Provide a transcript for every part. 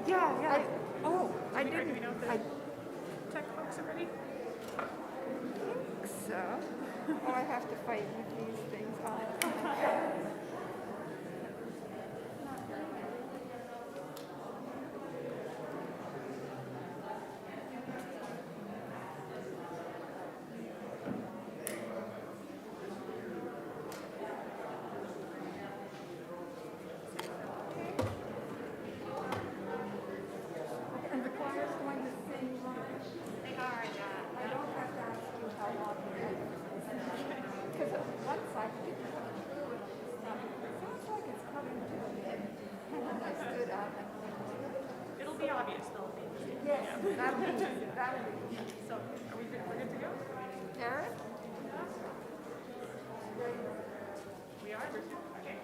Yeah. I Do didn't. we know the I checkbox already? think so. Oh, I have to fight with these things. And the choir's going to sing live. They are, yeah. I don't have to ask you how long you have. Because once I didn't put it through it, it sounds like it's coming to a bit. And then I stood up and It'll be obvious, though. yes, that'll be. So, are we good? We're good to go? Eric? We are? We're good? Okay.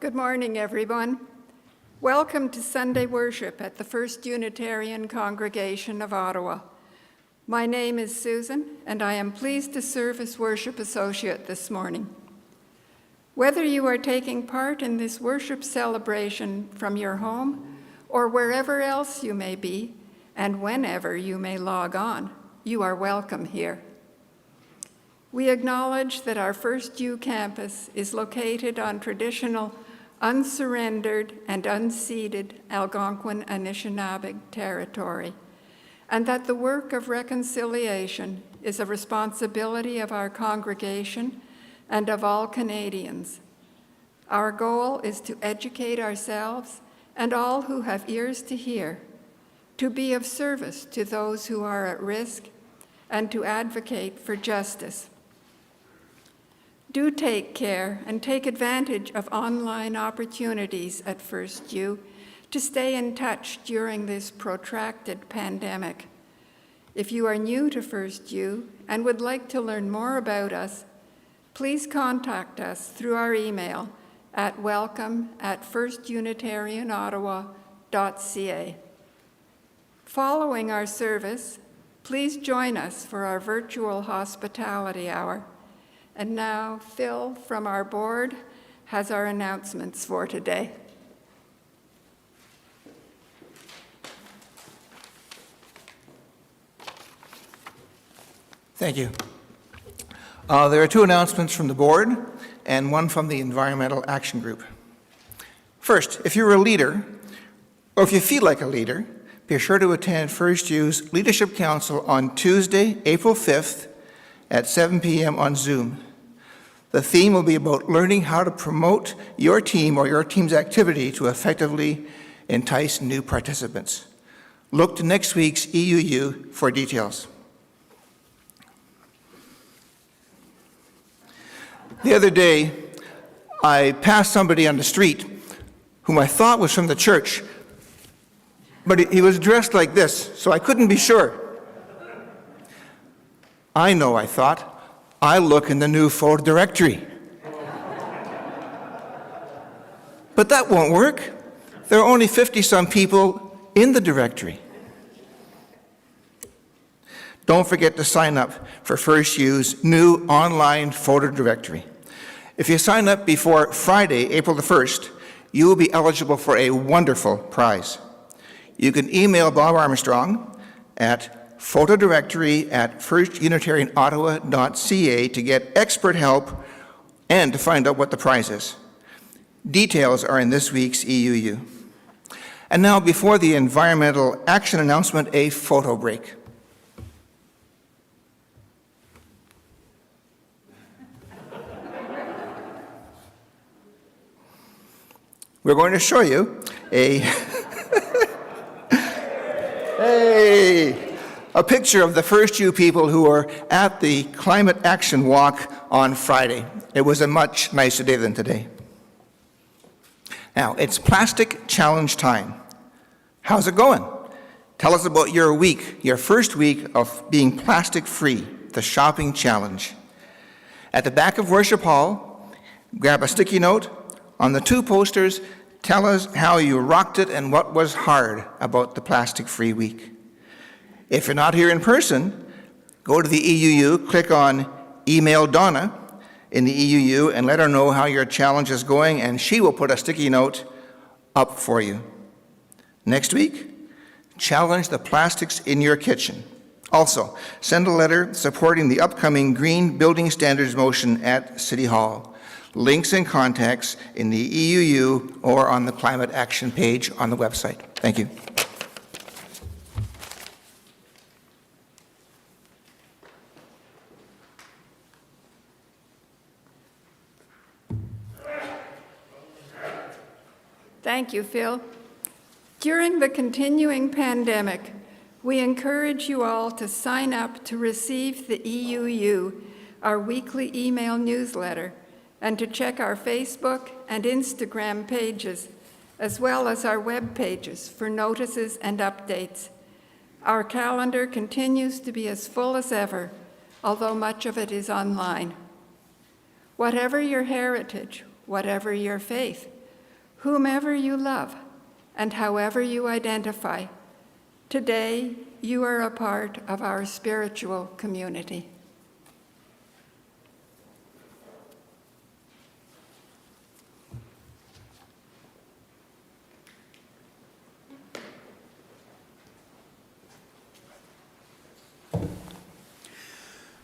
Good morning, everyone. Welcome to Sunday worship at the First Unitarian Congregation of Ottawa. My name is Susan, and I am pleased to serve as worship associate this morning. Whether you are taking part in this worship celebration from your home or wherever else you may be, and whenever you may log on, you are welcome here. We acknowledge that our FirstU campus is located on traditional, unsurrendered, and unceded Algonquin Anishinaabe territory, and that the work of reconciliation is a responsibility of our congregation and of all Canadians. Our goal is to educate ourselves and all who have ears to hear, to be of service to those who are at risk, and to advocate for justice. Do take care and take advantage of online opportunities at FirstU to stay in touch during this protracted pandemic. If you are new to FirstU and would like to learn more about us, please contact us through our email at welcome@firstunitarianottawa.ca. Following our service, please join us for our virtual hospitality hour. And now, Phil from our board has our announcements for today. Thank you. There are two announcements from the board and one from the Environmental Action Group. First, if you're a leader, or if you feel like a leader, be sure to attend FirstU's Leadership Council on Tuesday, April 5th at 7 p.m. on Zoom. The theme will be about learning how to promote your team or your team's activity to effectively entice new participants. Look to next week's EUU for details. The other day, I passed somebody on the street whom I thought was from the church, but he was dressed like this, so I couldn't be sure. I know, I thought, I look in the new photo directory. But that won't work. There are only 50-some people in the directory. Don't forget to sign up for FirstU's new online photo directory. If you sign up before Friday, April the 1st, you will be eligible for a wonderful prize. You can email Bob Armstrong at photodirectory@firstunitarianottawa.ca to get expert help and to find out what the prize is. Details are in this week's EUU. And now, before the environmental action announcement, a photo break. We're going to show you a a picture of the FirstU people who were at the Climate Action Walk on Friday. It was a much nicer day than today. Now, it's Plastic Challenge time. How's it going? Tell us about your week, your first week of being plastic-free, the shopping challenge. At the back of Worship Hall, grab a sticky note. On the 2 posters, tell us how you rocked it and what was hard about the plastic-free week. If you're not here in person, go to the EUU, click on Email Donna in the EUU, and let her know how your challenge is going, and she will put a sticky note up for you. Next week, challenge the plastics in your kitchen. Also, send a letter supporting the upcoming Green Building Standards motion at City Hall. Links and contacts in the EUU or on the Climate Action page on the website. Thank you. Thank you, Phil. During the continuing pandemic, we encourage you all to sign up to receive the EUU, our weekly email newsletter, and to check our Facebook and Instagram pages, as well as our web pages for notices and updates. Our calendar continues to be as full as ever, although much of it is online. Whatever your heritage, whatever your faith, whomever you love, and however you identify, today you are a part of our spiritual community.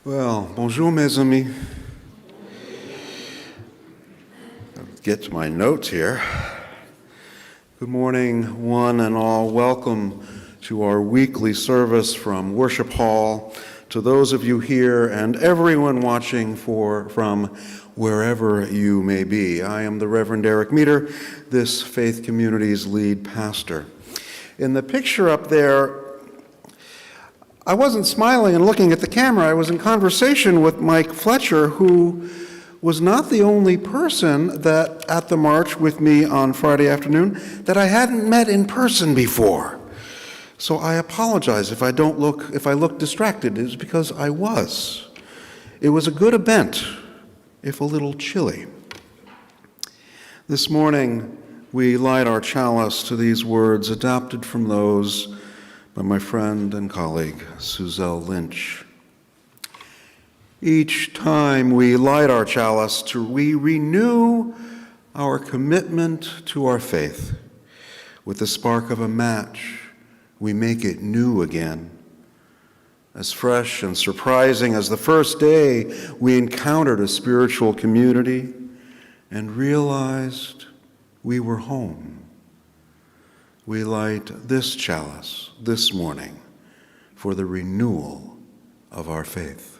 Well, bonjour, mes amis. Let's get to my notes here. Good morning, one and all. Welcome to our weekly service from Worship Hall. To those of you here and everyone watching from wherever you may be. I am the Reverend Eric Meter, this faith community's lead pastor. In the picture up there, I wasn't smiling and looking at the camera. I was in conversation with Mike Fletcher, who was not the only person that at the march with me on Friday afternoon that I hadn't met in person before. So I apologize if I look distracted. It was because I was. It was a good event, if a little chilly. This morning, we light our chalice to these words adopted from those by my friend and colleague, Suzelle Lynch. Each time we light our chalice, we renew our commitment to our faith. With the spark of a match, we make it new again. As fresh and surprising as the first day we encountered a spiritual community and realized we were home. We light this chalice this morning for the renewal of our faith.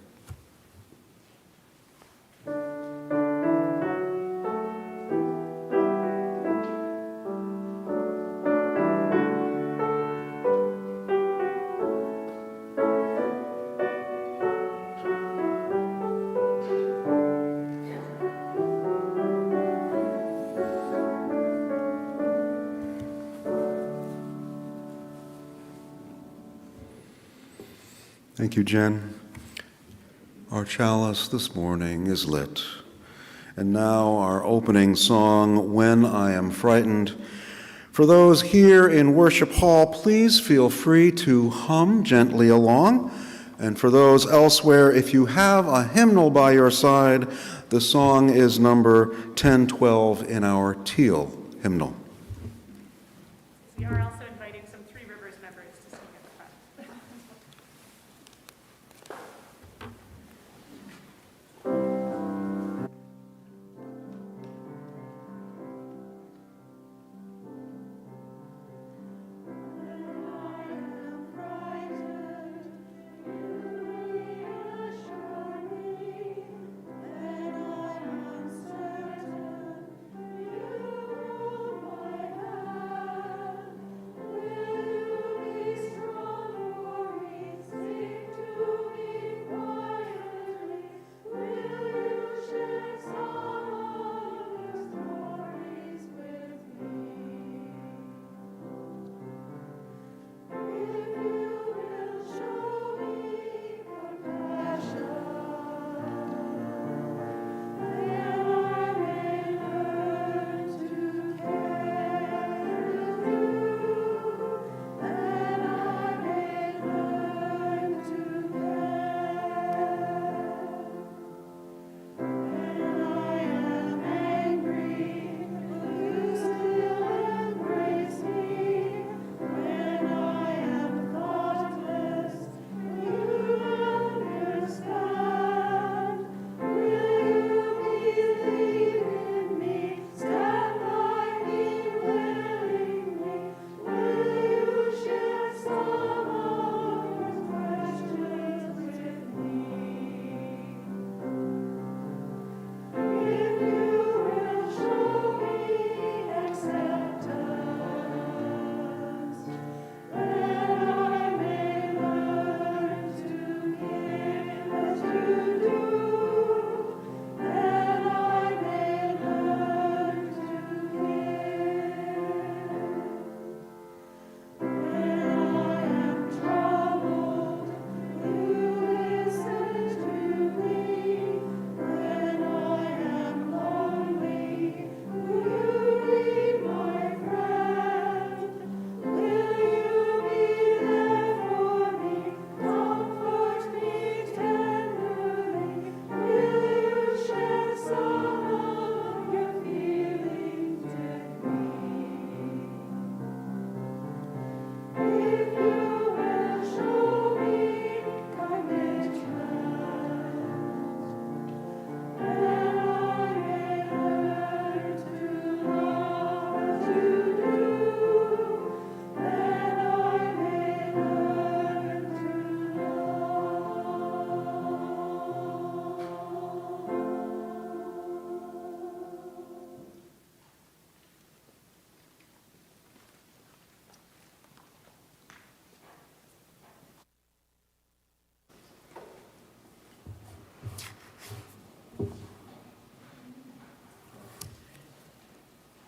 Thank you, Jen. Our chalice this morning is lit. And now our opening song, When I Am Frightened. For those here in Worship Hall, please feel free to hum gently along And for those elsewhere, if you have a hymnal by your side, the song is number 1012 in our teal hymnal. We are also inviting some Three Rivers members to sing at the front.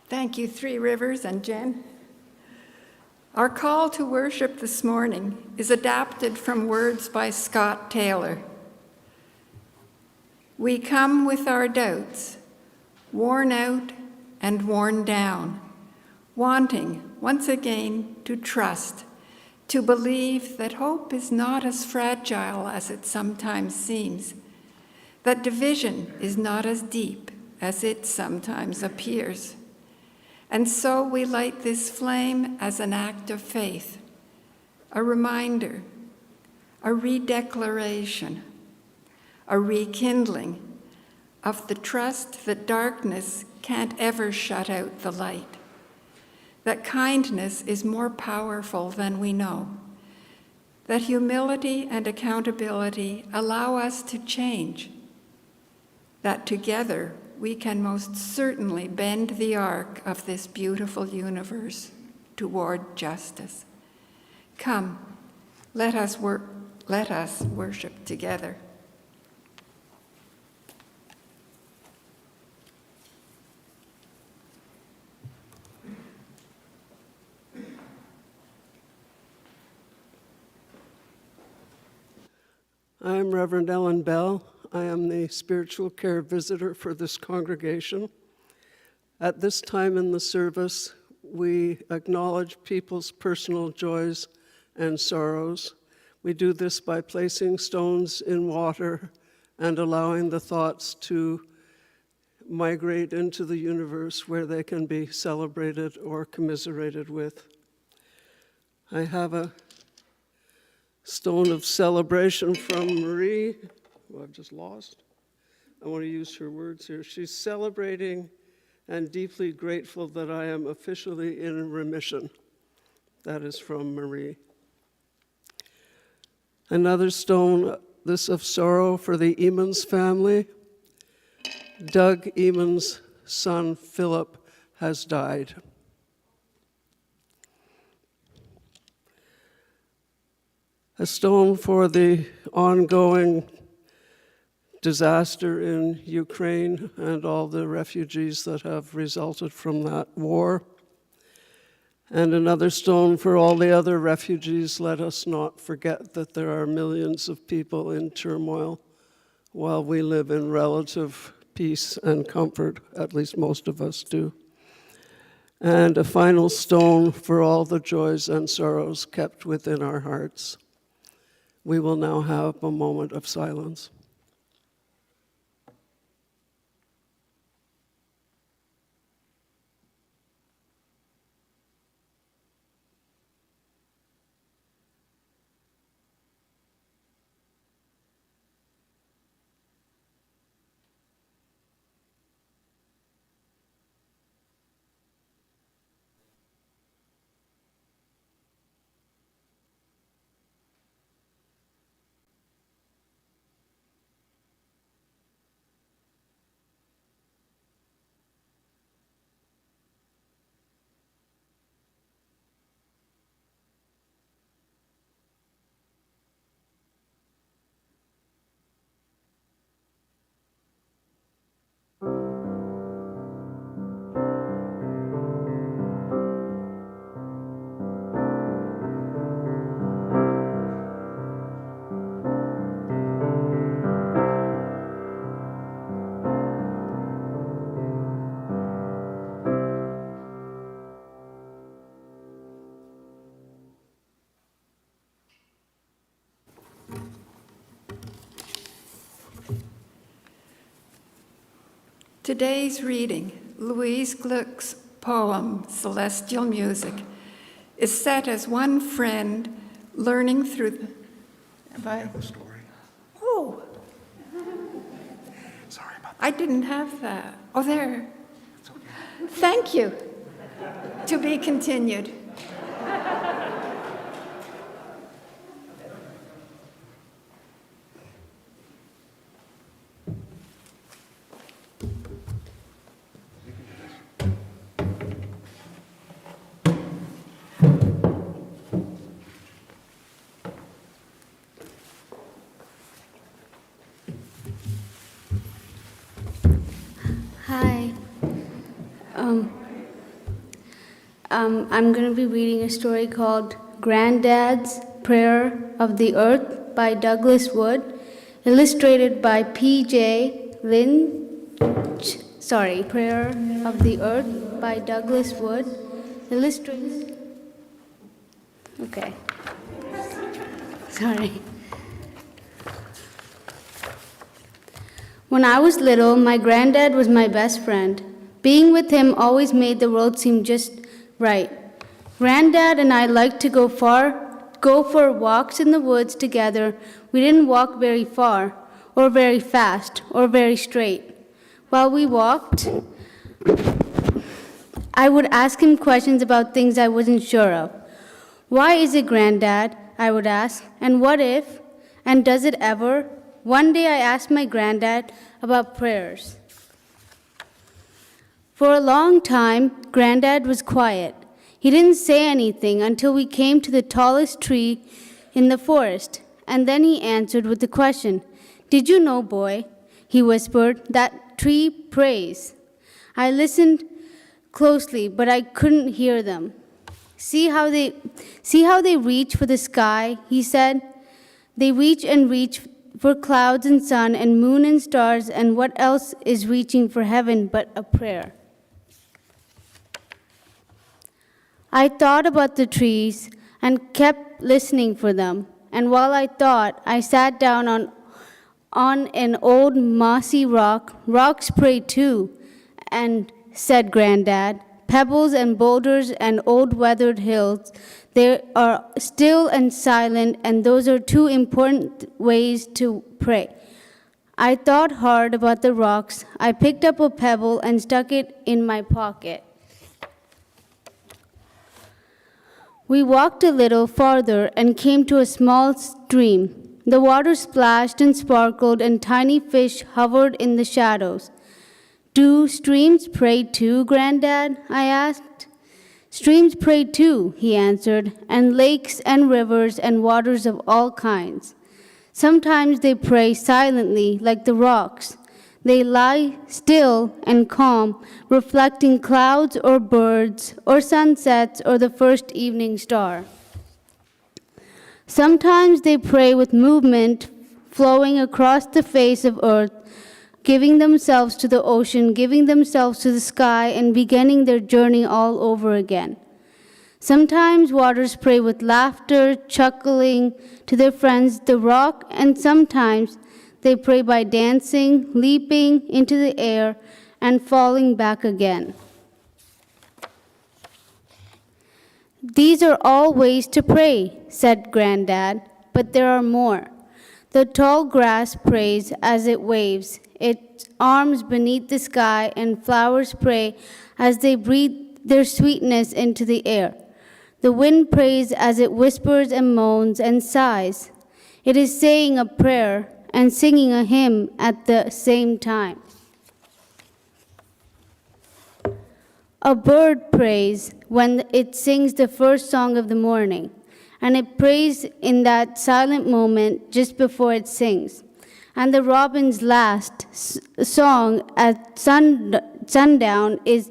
Thank you, Three Rivers and Jen. Our call to worship this morning is adapted from words by Scott Taylor. We come with our doubts, worn out and worn down, wanting once again to trust, to believe that hope is not as fragile as it sometimes seems, that division is not as deep as it sometimes appears. And so we light this flame as an act of faith, a reminder, a redeclaration, a rekindling of the trust that darkness can't ever shut out the light, that kindness is more powerful than we know, that humility and accountability allow us to change, that together we can most certainly bend the arc of this beautiful universe toward justice. Come, let us worship together. I'm Reverend Ellen Bell. I am the spiritual care visitor for this congregation. At this time in the service, we acknowledge people's personal joys and sorrows. We do this by placing stones in water and allowing the thoughts to migrate into the universe where they can be celebrated or commiserated with. I have a stone of celebration from Marie, who I've just lost. I want to use her words here. She's celebrating and deeply grateful that I am officially in remission. That is from Marie. Another stone, this of sorrow for the Emans family. Doug Eamons' son, Philip, has died. A stone for the ongoing disaster in Ukraine and all the refugees that have resulted from that war. And another stone for all the other refugees. Let us not forget that there are millions of people in turmoil while we live in relative peace and comfort, at least most of us do. And a final stone for all the joys and sorrows kept within our hearts. We will now have a moment of silence. Today's reading, Louise Gluck's poem, Celestial Music, is set as one friend learning through the... I have a story. Oh, Sorry about I didn't have that. Oh, there. It's okay. Thank you. To be continued. Hi. I'm going to be reading a story called Granddad's Prayer of the Earth by Douglas Wood, illustrated by P.J. Lynch. Prayer of the Earth by Douglas Wood, illustrated. Okay. Sorry. When I was little, my granddad was my best friend. Being with him always made the world seem just right. Granddad and I liked to go for walks in the woods together. We didn't walk very far, or very fast, or very straight. While we walked, I would ask him questions about things I wasn't sure of. Why is it, Granddad? I would ask. And what if? And does it ever? One day I asked my granddad about prayers. For a long time, Granddad was quiet. He didn't say anything until we came to the tallest tree in the forest, and then he answered with the question, "Did you know, boy," he whispered, "that tree prays?" I listened closely, but I couldn't hear them. See how they reach for the sky," he said. "They reach and reach for clouds and sun and moon and stars, and what else is reaching for heaven but a prayer?" I thought about the trees and kept listening for them. and while I thought, I sat down on an old mossy rock. Rocks pray too, and said Granddad. Pebbles and boulders and old weathered hills, they are still and silent, and those are two important ways to pray. I thought hard about the rocks. I picked up a pebble and stuck it in my pocket. We walked a little farther and came to a small stream. The water splashed and sparkled, and tiny fish hovered in the shadows. Do streams pray too, Granddad? I asked. Streams pray too, he answered, and lakes and rivers and waters of all kinds. Sometimes they pray silently like the rocks. They lie still and calm, reflecting clouds or birds or sunsets or the first evening star. Sometimes they pray with movement flowing across the face of earth, giving themselves to the ocean, giving themselves to the sky, and beginning their journey all over again. Sometimes waters pray with laughter, chuckling to their friends, the rock, and sometimes they pray by dancing, leaping into the air, and falling back again. These are all ways to pray, said Granddad, but there are more. The tall grass prays as it waves, its arms beneath the sky, and flowers pray as they breathe their sweetness into the air. The wind prays as it whispers and moans and sighs. It is saying a prayer and singing a hymn at the same time. A bird prays when it sings the first song of the morning, and it prays in that silent moment just before it sings. And the robin's last song at sundown is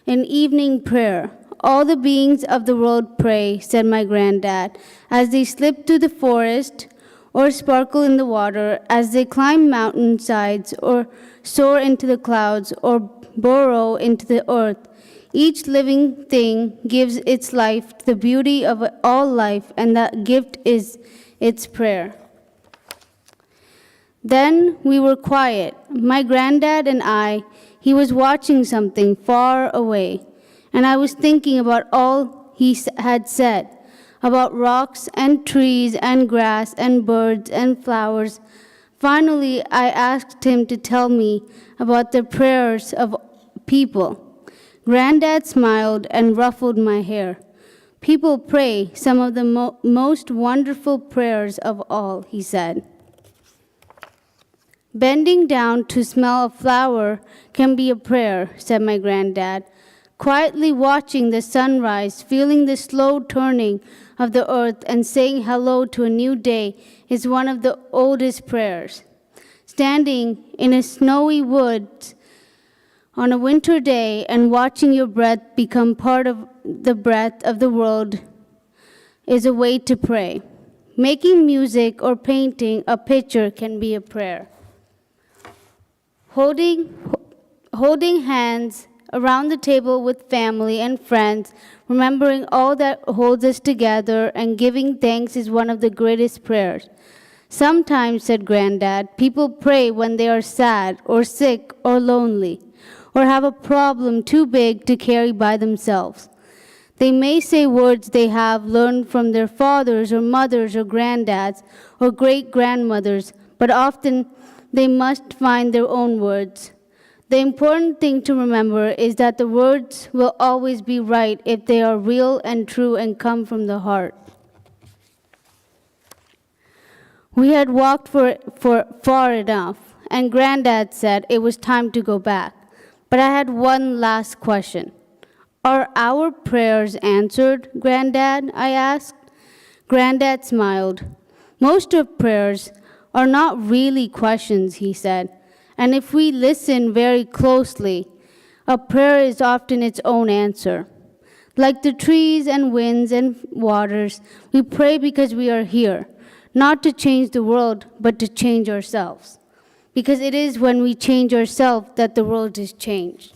an evening prayer. All the beings of the world pray, said my Granddad, as they slip through the forest or sparkle in the water, as they climb mountainsides or soar into the clouds or burrow into the earth. Each living thing gives its life to the beauty of all life, and that gift is its prayer. Then we were quiet. My Granddad and I, he was watching something far away, and I was thinking about all he had said, about rocks and trees and grass and birds and flowers. Finally, I asked him to tell me about the prayers of people. Granddad smiled and ruffled my hair. People pray some of the most wonderful prayers of all, he said. Bending down to smell a flower can be a prayer, said my Granddad. Quietly watching the sunrise, feeling the slow turning of the earth, and saying hello to a new day is one of the oldest prayers. Standing in a snowy woods on a winter day and watching your breath become part of the breath of the world is a way to pray. Making music or painting a picture can be a prayer. Holding hands around the table with family and friends, remembering all that holds us together and giving thanks is one of the greatest prayers. Sometimes, said Granddad, people pray when they are sad or sick or lonely, or have a problem too big to carry by themselves. They may say words they have learned from their fathers or mothers or granddads or great-grandmothers, but often they must find their own words. The important thing to remember is that the words will always be right if they are real and true and come from the heart. We had walked for far enough, and Granddad said it was time to go back. But I had one last question. Are our prayers answered, Granddad? I asked. Granddad smiled. Most of prayers are not really questions, he said. And if we listen very closely, a prayer is often its own answer. Like the trees and winds and waters, we pray because we are here, not to change the world, but to change ourselves. Because it is when we change ourselves that the world is changed.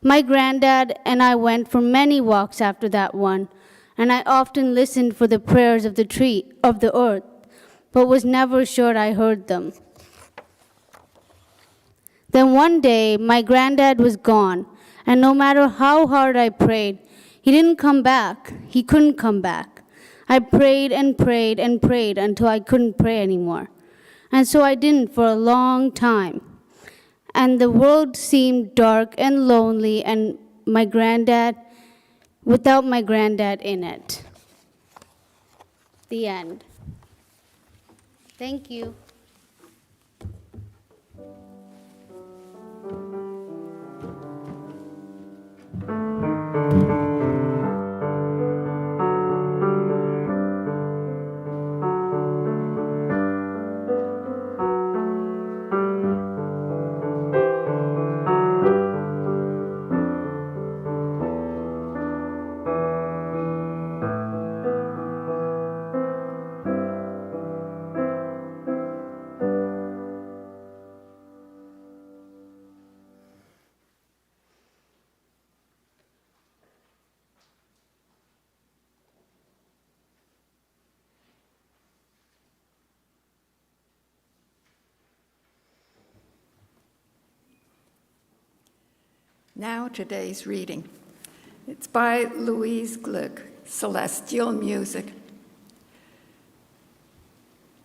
My Granddad and I went for many walks after that one, and I often listened for the prayers of the tree, of the earth, but was never sure I heard them. Then one day, my granddad was gone, and no matter how hard I prayed, he didn't come back. He couldn't come back. I prayed and prayed and prayed until I couldn't pray anymore. And so I didn't for a long time. And the world seemed dark and lonely, and without my granddad in it. The end. Thank you. Now today's reading. It's by Louise Gluck, Celestial Music.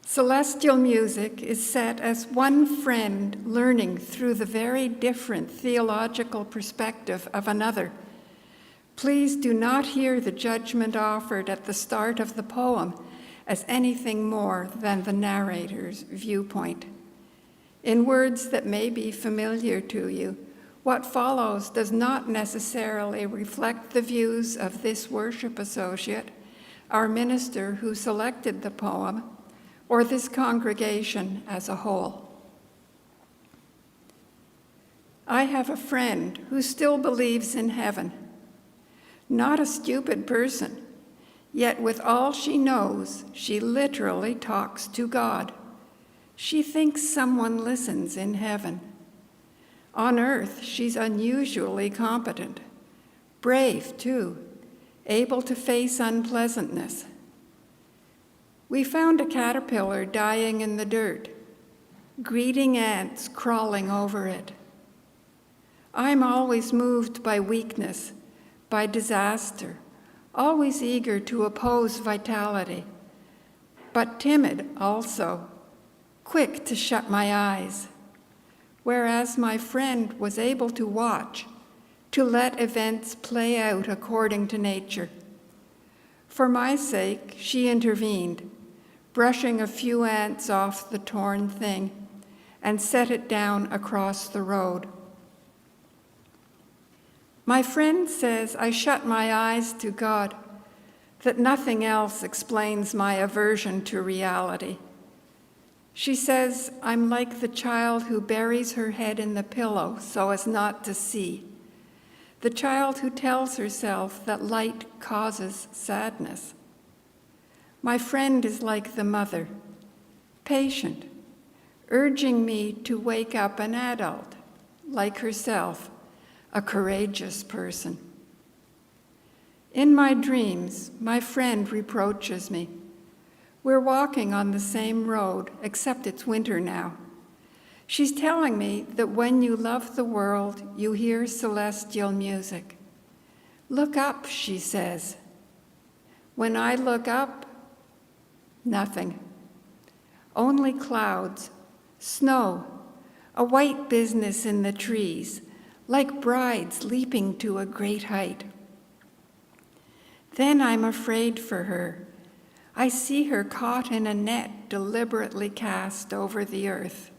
Celestial music is set as one friend learning through the very different theological perspective of another. Please do not hear the judgment offered at the start of the poem as anything more than the narrator's viewpoint. In words that may be familiar to you, what follows does not necessarily reflect the views of this worship associate, our minister who selected the poem, or this congregation as a whole. I have a friend who still believes in heaven. Not a stupid person, yet with all she knows, she literally talks to God. She thinks someone listens in heaven. On earth, she's unusually competent, brave too, able to face unpleasantness. We found a caterpillar dying in the dirt, greeting ants crawling over it. I'm always moved by weakness, by disaster, always eager to oppose vitality, but timid also, quick to shut my eyes. Whereas my friend was able to watch, to let events play out according to nature. For my sake, she intervened, brushing a few ants off the torn thing, and set it down across the road. My friend says I shut my eyes to God, that nothing else explains my aversion to reality. She says I'm like the child who buries her head in the pillow so as not to see, the child who tells herself that light causes sadness. My friend is like the mother, patient, urging me to wake up an adult, like herself, a courageous person. In my dreams, my friend reproaches me. We're walking on the same road, except it's winter now. She's telling me that when you love the world, you hear celestial music. Look up, she says. When I look up, nothing. Only clouds, snow, a white business in the trees, like brides leaping to a great height. Then I'm afraid for her. I see her caught in a net deliberately cast over the earth.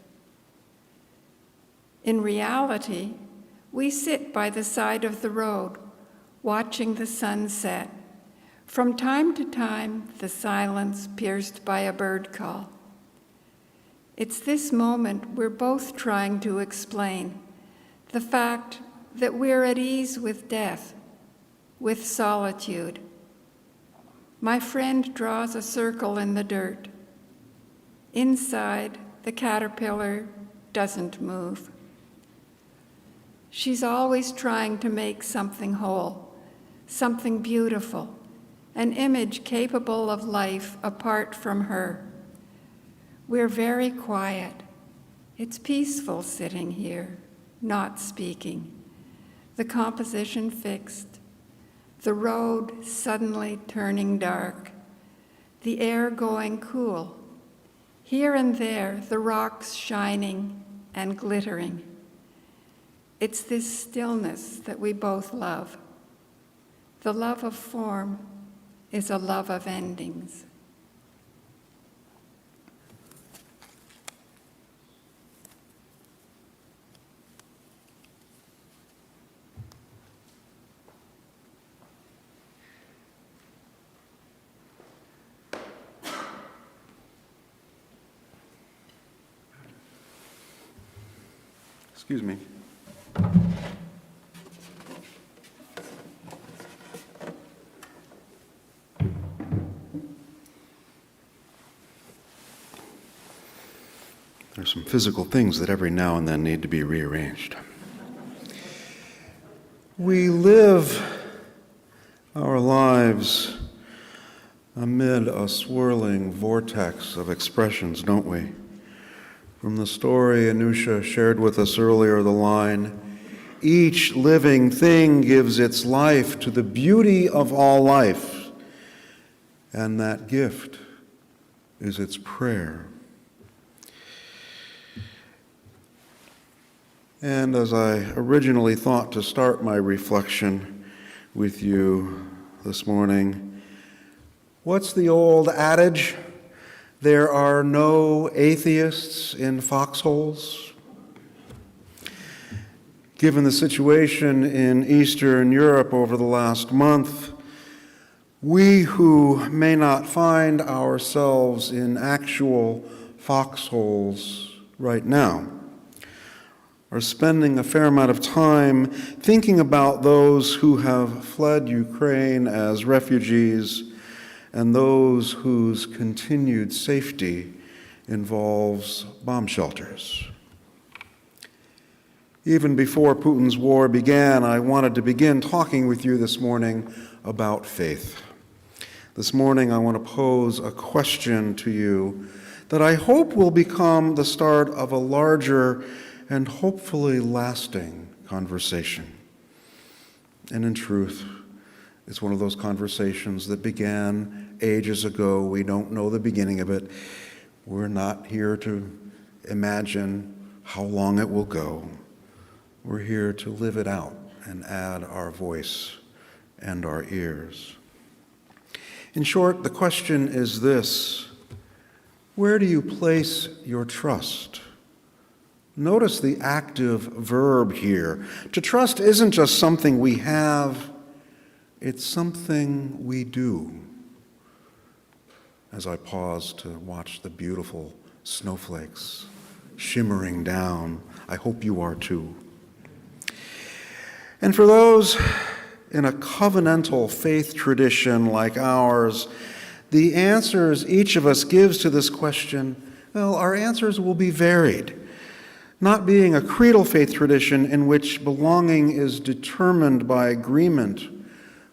In reality, we sit by the side of the road, watching the sun set. From time to time, the silence pierced by a bird call. It's this moment we're both trying to explain, the fact that we're at ease with death, with solitude. My friend draws a circle in the dirt. Inside, the caterpillar doesn't move. She's always trying to make something whole, something beautiful, an image capable of life apart from her. We're very quiet. It's peaceful sitting here, not speaking. The composition fixed, the road suddenly turning dark, the air going cool, here and there the rocks shining and glittering. It's this stillness that we both love. The love of form is a love of endings. Excuse me. There's some physical things that every now and then need to be rearranged. We live our lives amid a swirling vortex of expressions, don't we? From the story Anusha shared with us earlier, the line, each living thing gives its life to the beauty of all life, and that gift is its prayer. And as I originally thought to start my reflection with you this morning, what's the old adage? There are no atheists in foxholes. Given the situation in Eastern Europe over the last month, we who may not find ourselves in actual foxholes right now are spending a fair amount of time thinking about those who have fled Ukraine as refugees and those whose continued safety involves bomb shelters. Even before Putin's war began, I wanted to begin talking with you this morning about faith. This morning, I want to pose a question to you that I hope will become the start of a larger and hopefully lasting conversation. And in truth, it's one of those conversations that began ages ago. We don't know the beginning of it. We're not here to imagine how long it will go. We're here to live it out and add our voice and our ears. In short, the question is this: where do you place your trust? Notice the active verb here. To trust isn't just something we have, it's something we do. As I pause to watch the beautiful snowflakes shimmering down, I hope you are too. And for those in a covenantal faith tradition like ours, the answers each of us gives to this question, well, our answers will be varied. Not being a creedal faith tradition in which belonging is determined by agreement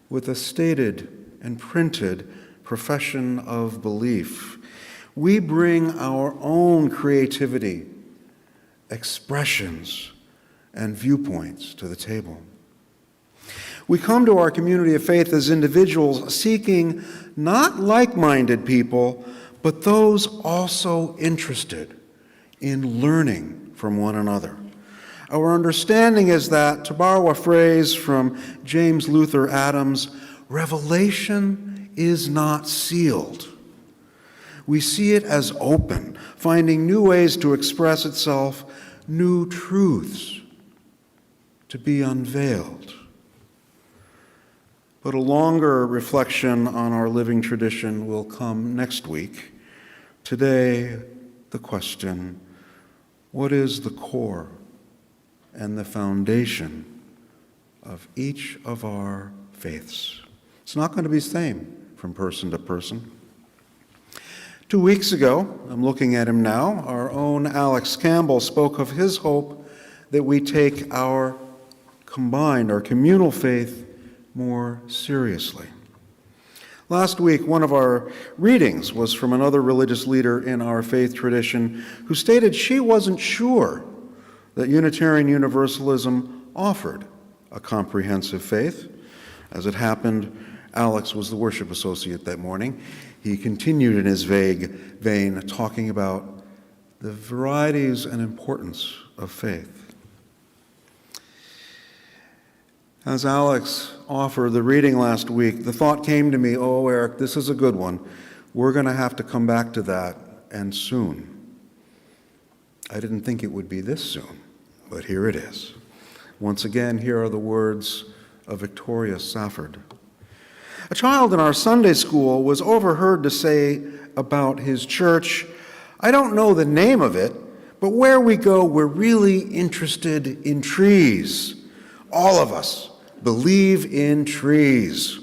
with a stated and printed profession of belief, we bring our own creativity, expressions, and viewpoints to the table. We come to our community of faith as individuals seeking not like-minded people, but those also interested in learning from one another. Our understanding is that, to borrow a phrase from James Luther Adams, revelation is not sealed. We see it as open, finding new ways to express itself, new truths to be unveiled. But a longer reflection on our living tradition will come next week. Today, the question: what is the core and the foundation of each of our faiths? It's not going to be the same from person to person. 2 weeks ago, I'm looking at him now, our own Alex Campbell spoke of his hope that we take our combined, our communal faith more seriously. Last week, one of our readings was from another religious leader in our faith tradition who stated she wasn't sure that Unitarian Universalism offered a comprehensive faith. As it happened, Alex was the worship associate that morning. He continued in his vague vein, talking about the varieties and importance of faith. As Alex offered the reading last week, the thought came to me, oh, Eric, this is a good one. We're going to have to come back to that, and soon. I didn't think it would be this soon, but here it is. Once again, here are the words of Victoria Safford. A child in our Sunday school was overheard to say about his church, I don't know the name of it, but where we go, we're really interested in trees. All of us believe in trees.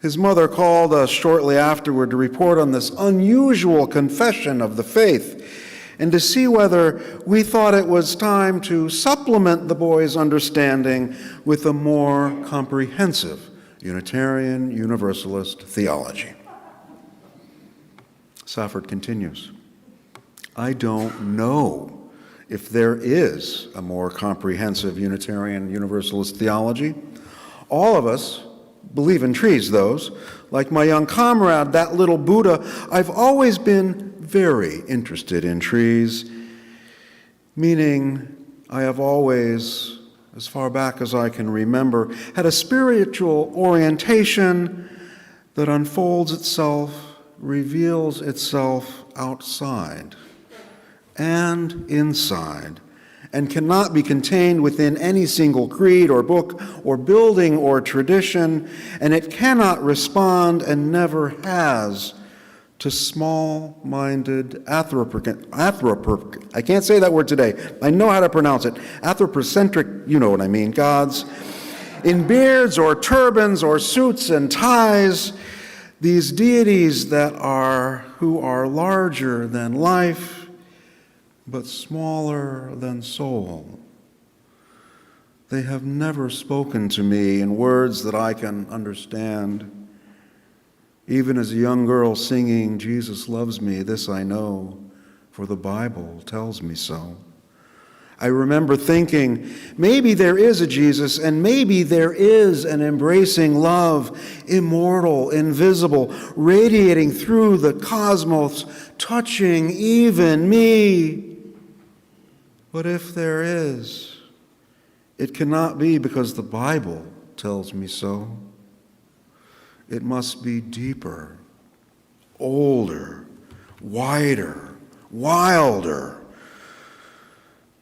His mother called us shortly afterward to report on this unusual confession of the faith and to see whether we thought it was time to supplement the boy's understanding with a more comprehensive Unitarian Universalist theology. Safford continues, I don't know if there is a more comprehensive Unitarian Universalist theology. All of us believe in trees, those. Like my young comrade, that little Buddha, I've always been very interested in trees, meaning I have always, as far back as I can remember, had a spiritual orientation that unfolds itself, reveals itself outside and inside, and cannot be contained within any single creed or book or building or tradition, and it cannot respond and never has to small-minded I can't say that word today. I know how to pronounce it. Anthropocentric, you know what I mean, gods. In beards or turbans or suits and ties, these deities who are larger than life, but smaller than soul. They have never spoken to me in words that I can understand. Even as a young girl singing, Jesus loves me, this I know, for the Bible tells me so. I remember thinking, maybe there is a Jesus, and maybe there is an embracing love, immortal, invisible, radiating through the cosmos, touching even me. But if there is, it cannot be because the Bible tells me so. It must be deeper, older, wider, wilder,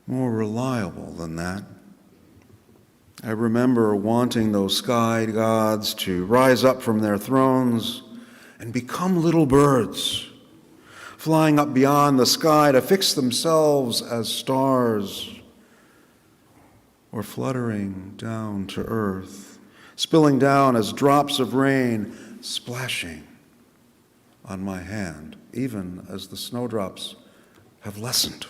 more reliable than that. I remember wanting those sky gods to rise up from their thrones and become little birds, flying up beyond the sky to fix themselves as stars, or fluttering down to earth, spilling down as drops of rain, splashing on my hand, even as the snowdrops have lessened.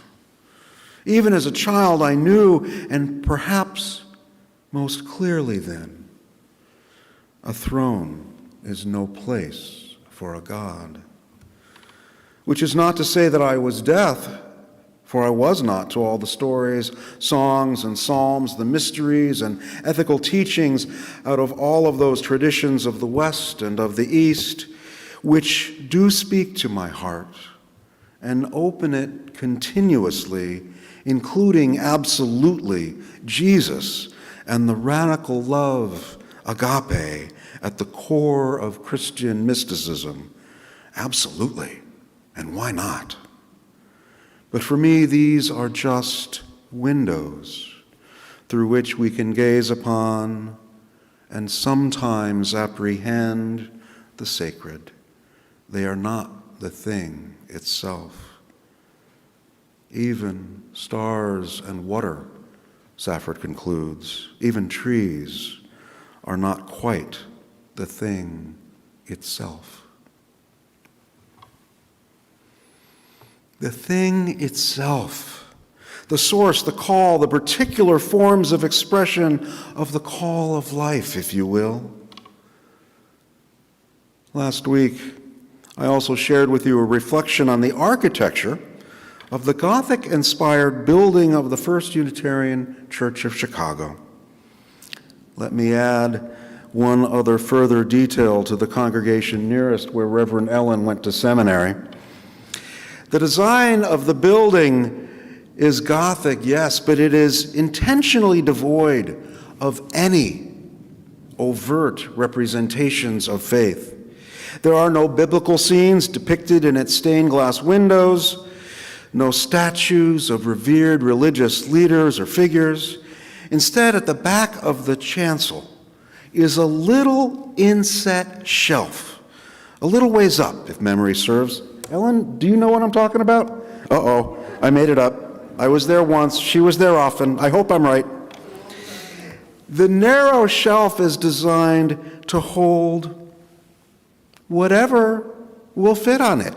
Even as a child, I knew, and perhaps most clearly then, a throne is no place for a God. Which is not to say that I was deaf, for I was not to all the stories, songs, and psalms, the mysteries and ethical teachings out of all of those traditions of the West and of the East, which do speak to my heart and open it continuously, including absolutely Jesus and the radical love, agape, at the core of Christian mysticism. Absolutely. And why not? But for me, these are just windows through which we can gaze upon and sometimes apprehend the sacred. They are not the thing itself. Even stars and water, Safford concludes, even trees are not quite the thing itself. The thing itself, the source, the call, the particular forms of expression of the call of life, if you will. Last week, I also shared with you a reflection on the architecture of the Gothic-inspired building of the First Unitarian Church of Chicago. Let me add one other further detail to the congregation nearest where Reverend Ellen went to seminary. The design of the building is Gothic, yes, but it is intentionally devoid of any overt representations of faith. There are no biblical scenes depicted in its stained glass windows, no statues of revered religious leaders or figures. Instead, at the back of the chancel is a little inset shelf, a little ways up, if memory serves. Ellen, do you know what I'm talking about? Uh-oh, I made it up. I was there once, she was there often. I hope I'm right. The narrow shelf is designed to hold whatever will fit on it.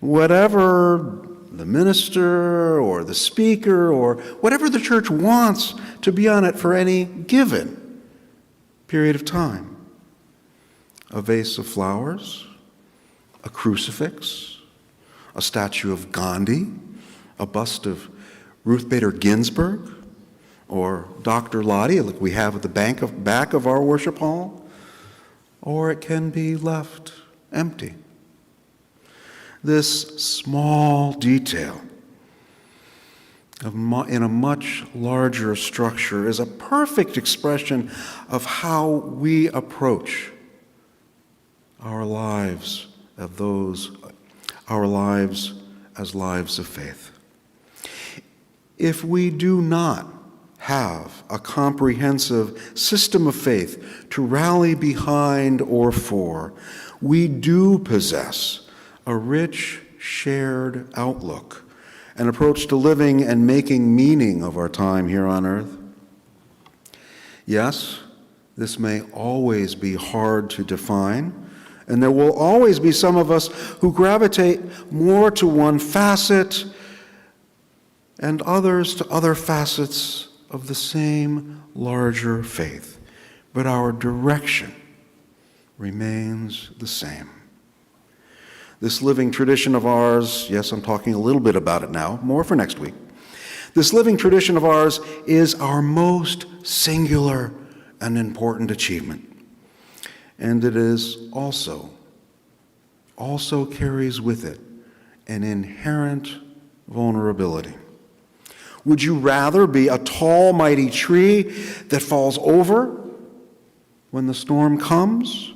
Whatever the minister or the speaker or whatever the church wants to be on it for any given period of time. A vase of flowers, a crucifix, a statue of Gandhi, a bust of Ruth Bader Ginsburg, or Dr. Lottie, like we have at the back of our worship hall, or it can be left empty. This small detail in a much larger structure is a perfect expression of how we approach our lives as lives of faith. If we do not have a comprehensive system of faith to rally behind or for, we do possess a rich shared outlook, an approach to living and making meaning of our time here on earth. Yes, this may always be hard to define, and there will always be some of us who gravitate more to one facet and others to other facets of the same larger faith. But our direction remains the same. This living tradition of ours, yes, I'm talking a little bit about it now, more for next week. This living tradition of ours is our most singular and important achievement. And it is also carries with it an inherent vulnerability. Would you rather be a tall, mighty tree that falls over when the storm comes,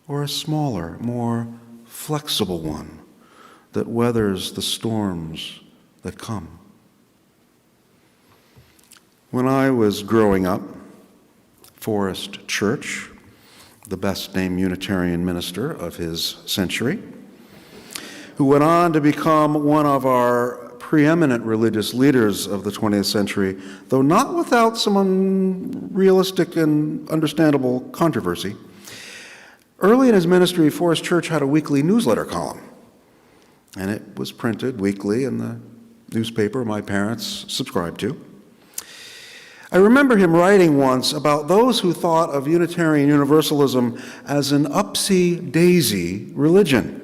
or a smaller, more flexible one that weathers the storms that come? When I was growing up, Forrest Church, the best-named Unitarian minister of his century, who went on to become one of our preeminent religious leaders of the 20th century, though not without some unrealistic and understandable controversy. Early in his ministry, Forrest Church had a weekly newsletter column, and it was printed weekly in the newspaper my parents subscribed to. I remember him writing once about those who thought of Unitarian Universalism as an upsy-daisy religion.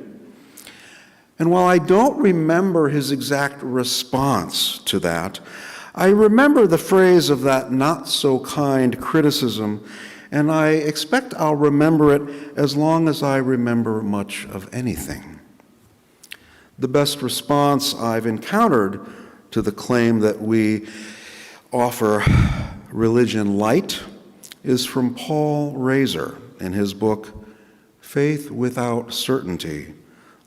And while I don't remember his exact response to that, I remember the phrase of that not-so-kind criticism, and I expect I'll remember it as long as I remember much of anything. The best response I've encountered to the claim that we offer religion light is from Paul Razor in his book, Faith Without Certainty,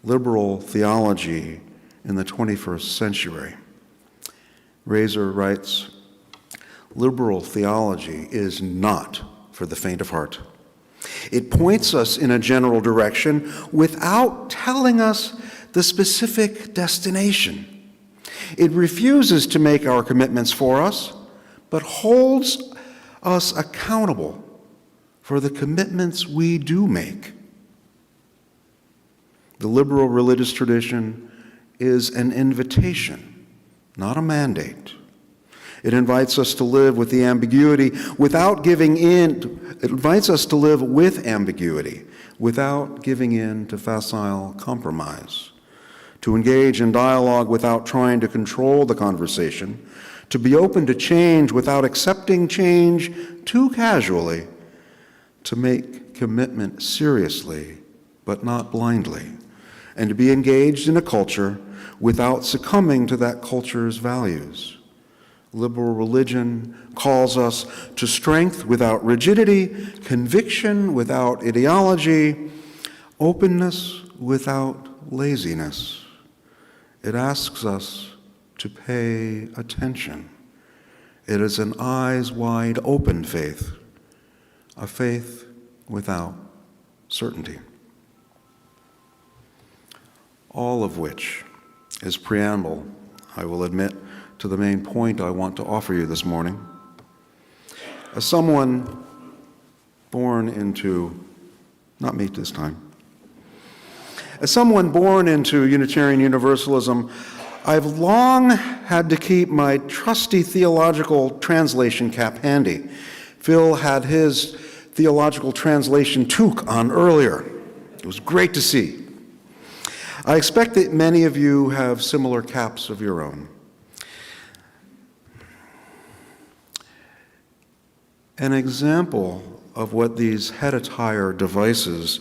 Liberal Theology in the 21st Century. Razor writes, "Liberal theology is not for the faint of heart. It points us in a general direction without telling us the specific destination. It refuses to make our commitments for us, but holds us accountable for the commitments we do make. The liberal religious tradition is an invitation, not a mandate. It invites us to live with the ambiguity without giving in. It invites us to live with ambiguity without giving in to facile compromise, to engage in dialogue without trying to control the conversation, to be open to change without accepting change too casually, to make commitment seriously but not blindly, and to be engaged in a culture without succumbing to that culture's values. Liberal religion calls us to strength without rigidity, conviction without ideology, openness without laziness. It asks us to pay attention. It is an eyes wide open faith, a faith without certainty. All of which is preamble, I will admit, to the main point I want to offer you this morning. As someone born into, not me this time, as someone born into Unitarian Universalism, I've long had to keep my trusty theological translation cap handy. Phil had his theological translation toque on earlier. It was great to see. I expect that many of you have similar caps of your own. An example of what these head attire devices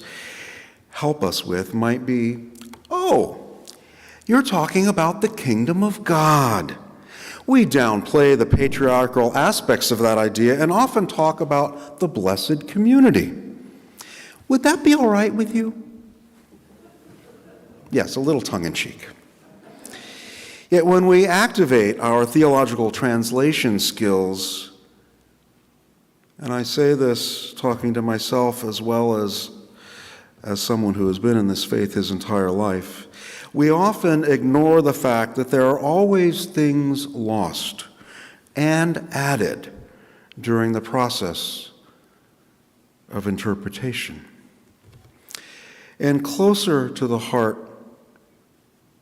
help us with might be, oh, you're talking about the kingdom of God. We downplay the patriarchal aspects of that idea and often talk about the blessed community. Would that be all right with you? Yes, a little tongue-in-cheek. Yet when we activate our theological translation skills, and I say this talking to myself as well as someone who has been in this faith his entire life, we often ignore the fact that there are always things lost and added during the process of interpretation. And closer to the heart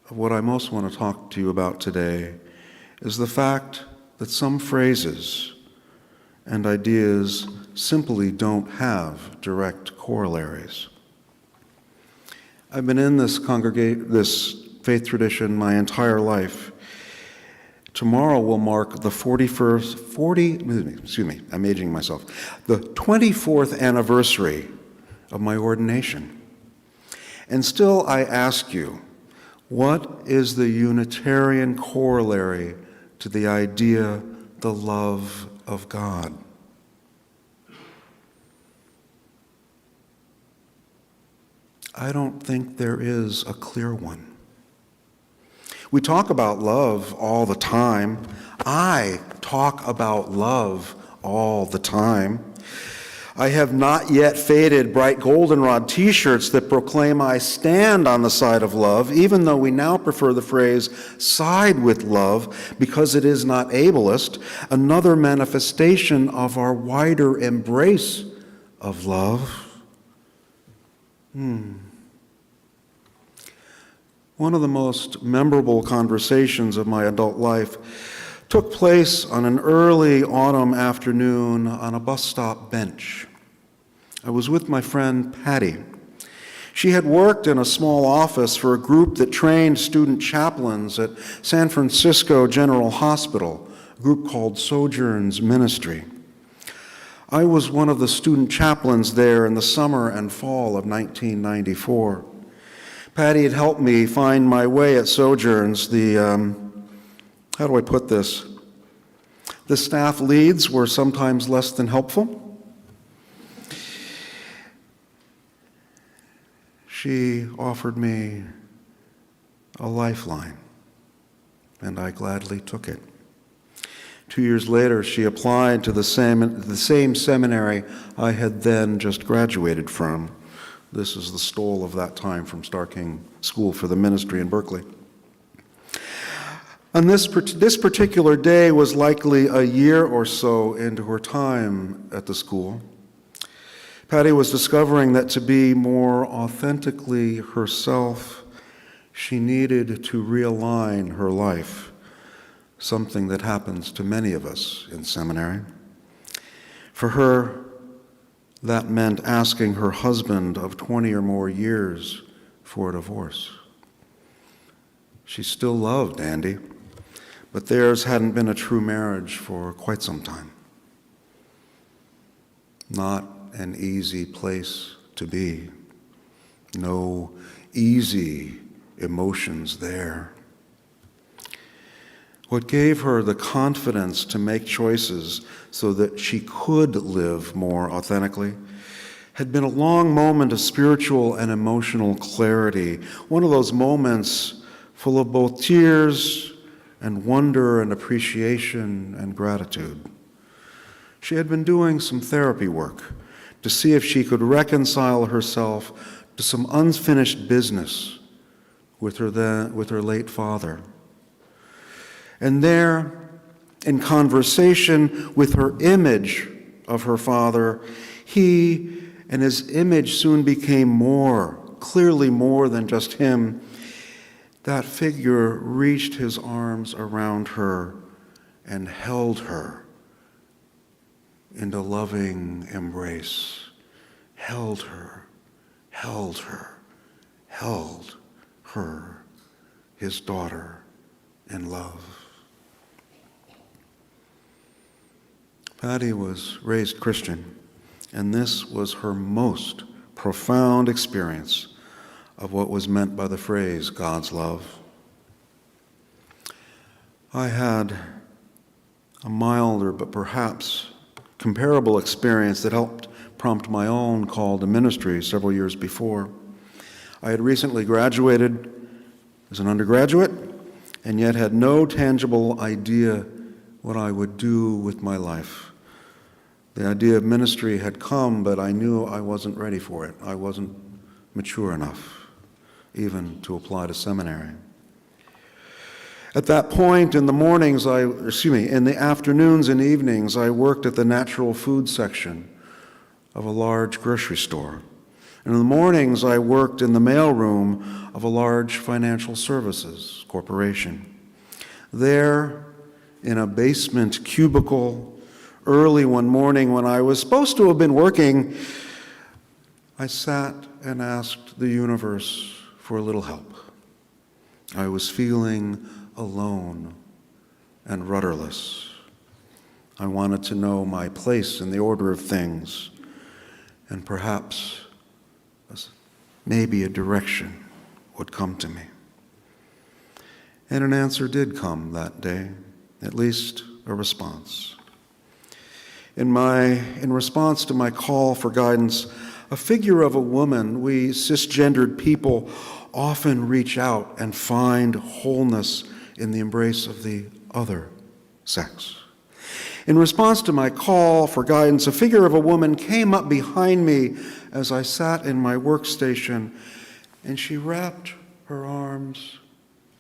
of what I most want to talk to you about today is the fact that some phrases and ideas simply don't have direct corollaries. I've been in this faith tradition my entire life. Tomorrow will mark the 24th anniversary of my ordination. And still I ask you, what is the Unitarian corollary to the idea, the love of God? I don't think there is a clear one. We talk about love all the time. I talk about love all the time. I have not yet faded bright goldenrod t-shirts that proclaim I stand on the side of love, even though we now prefer the phrase side with love because it is not ableist, another manifestation of our wider embrace of love. One of the most memorable conversations of my adult life took place on an early autumn afternoon on a bus stop bench. I was with my friend Patty. She had worked in a small office for a group that trained student chaplains at San Francisco General Hospital, a group called Sojourn's Ministry. I was one of the student chaplains there in the summer and fall of 1994. Patty had helped me find my way at Sojourn's. How do I put this? The staff leads were sometimes less than helpful. She offered me a lifeline, and I gladly took it. 2 years later, she applied to the same seminary I had then just graduated from. This is the stole of that time from Starr King School for the Ministry in Berkeley. And this particular day was likely a year or so into her time at the school. Patty was discovering that to be more authentically herself, she needed to realign her life, something that happens to many of us in seminary. For her, that meant asking her husband of 20 or more years for a divorce. She still loved Andy, but theirs hadn't been a true marriage for quite some time. Not an easy place to be. No easy emotions there. What gave her the confidence to make choices so that she could live more authentically had been a long moment of spiritual and emotional clarity, one of those moments full of both tears and wonder and appreciation and gratitude. She had been doing some therapy work to see if she could reconcile herself to some unfinished business with her late father. And there, in conversation with her image of her father, he and his image soon became more, clearly more than just him. That figure reached his arms around her and held her into loving embrace. Held her, his daughter, in love. Patty was raised Christian, and this was her most profound experience of what was meant by the phrase, God's love. I had a milder but perhaps comparable experience that helped prompt my own call to ministry several years before. I had recently graduated as an undergraduate and yet had no tangible idea what I would do with my life. The idea of ministry had come, but I knew I wasn't ready for it. I wasn't mature enough even to apply to seminary. At that point in the in the afternoons and evenings, I worked at the natural food section of a large grocery store. And in the mornings, I worked in the mailroom of a large financial services corporation. There, in a basement cubicle, early one morning when I was supposed to have been working, I sat and asked the universe for a little help. I was feeling alone and rudderless. I wanted to know my place in the order of things, and perhaps maybe a direction would come to me. And an answer did come that day, at least a response. In response to my call for guidance, a figure of a woman, we cisgendered people often reach out and find wholeness in the embrace of the other sex. In response to my call for guidance, a figure of a woman came up behind me as I sat in my workstation, and she wrapped her arms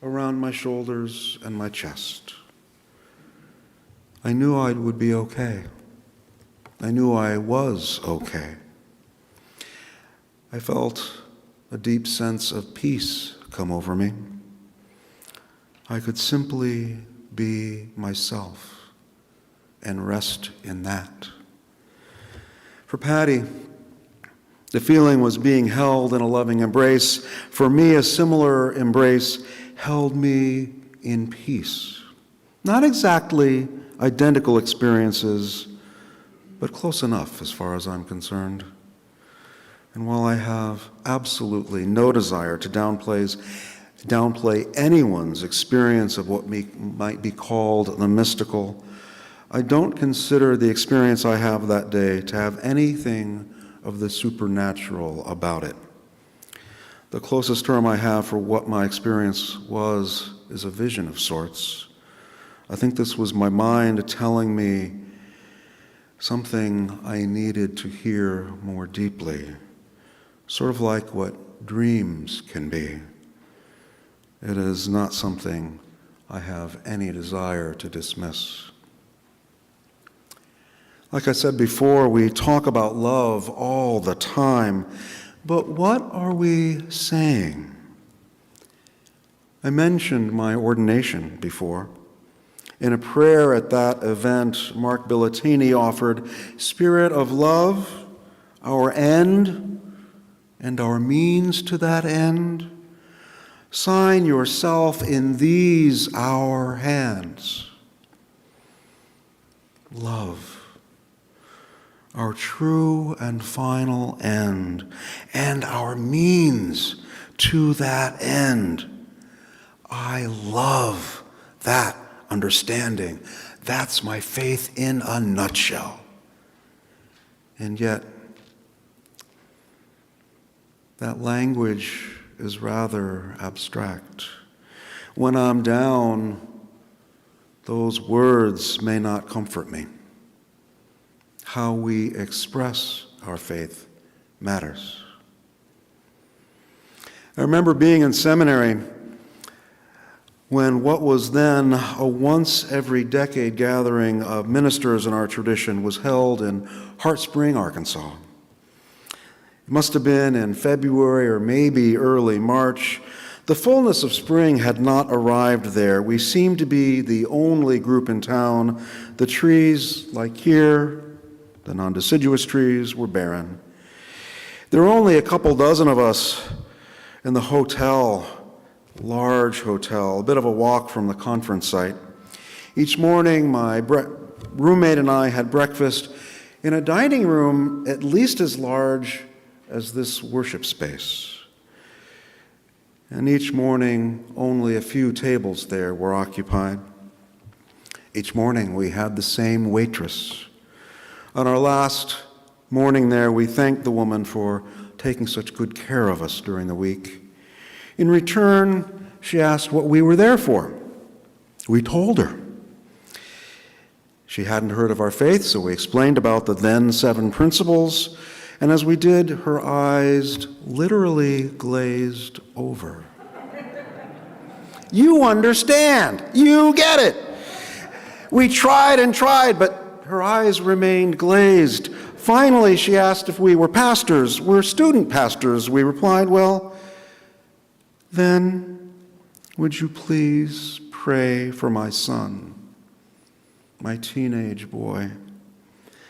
around my shoulders and my chest. I knew I would be okay. I knew I was okay. I felt a deep sense of peace come over me. I could simply be myself and rest in that. For Patty, the feeling was being held in a loving embrace. For me, a similar embrace held me in peace. Not exactly identical experiences, but close enough as far as I'm concerned. And while I have absolutely no desire to downplay anyone's experience of what might be called the mystical, I don't consider the experience I have that day to have anything of the supernatural about it. The closest term I have for what my experience was is a vision of sorts. I think this was my mind telling me something I needed to hear more deeply, sort of like what dreams can be. It is not something I have any desire to dismiss. Like I said before, we talk about love all the time, but what are we saying? I mentioned my ordination before. In a prayer at that event, Mark Billatini offered, "Spirit of love, our end and our means to that end. Sign yourself in these our hands. Love, our true and final end, and our means to that end. I love that understanding. That's my faith in a nutshell. And yet, that language is rather abstract. When I'm down, those words may not comfort me. How we express our faith matters. I remember being in seminary when what was then a once every decade gathering of ministers in our tradition was held in Heart Spring, Arkansas. It must have been in February or maybe early March. The fullness of spring had not arrived there. We seemed to be the only group in town. The trees, like here, the non-deciduous trees, were barren. There were only a couple dozen of us in the hotel, large hotel, a bit of a walk from the conference site. Each morning, my roommate and I had breakfast in a dining room at least as large as this worship space. And each morning, only a few tables there were occupied. Each morning, we had the same waitress. On our last morning there, we thanked the woman for taking such good care of us during the week. In return, she asked what we were there for. We told her. She hadn't heard of our faith, so we explained about the then 7 principles, and as we did, her eyes literally glazed over. You understand. You get it. We tried and tried, but her eyes remained glazed. Finally, she asked if we were pastors. We're student pastors. We replied, well, then would you please pray for my son, my teenage boy?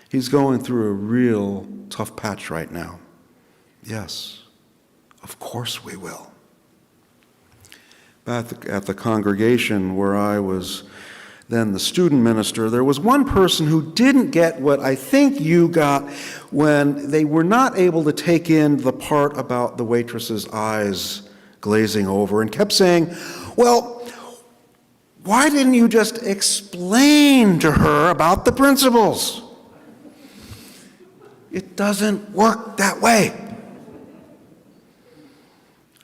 He's going through a real tough patch right now. Yes, of course we will. At the congregation where I was then the student minister, there was one person who didn't get what I think you got when they were not able to take in the part about the waitress's eyes glazing over and kept saying, well, why didn't you just explain to her about the principles? It doesn't work that way.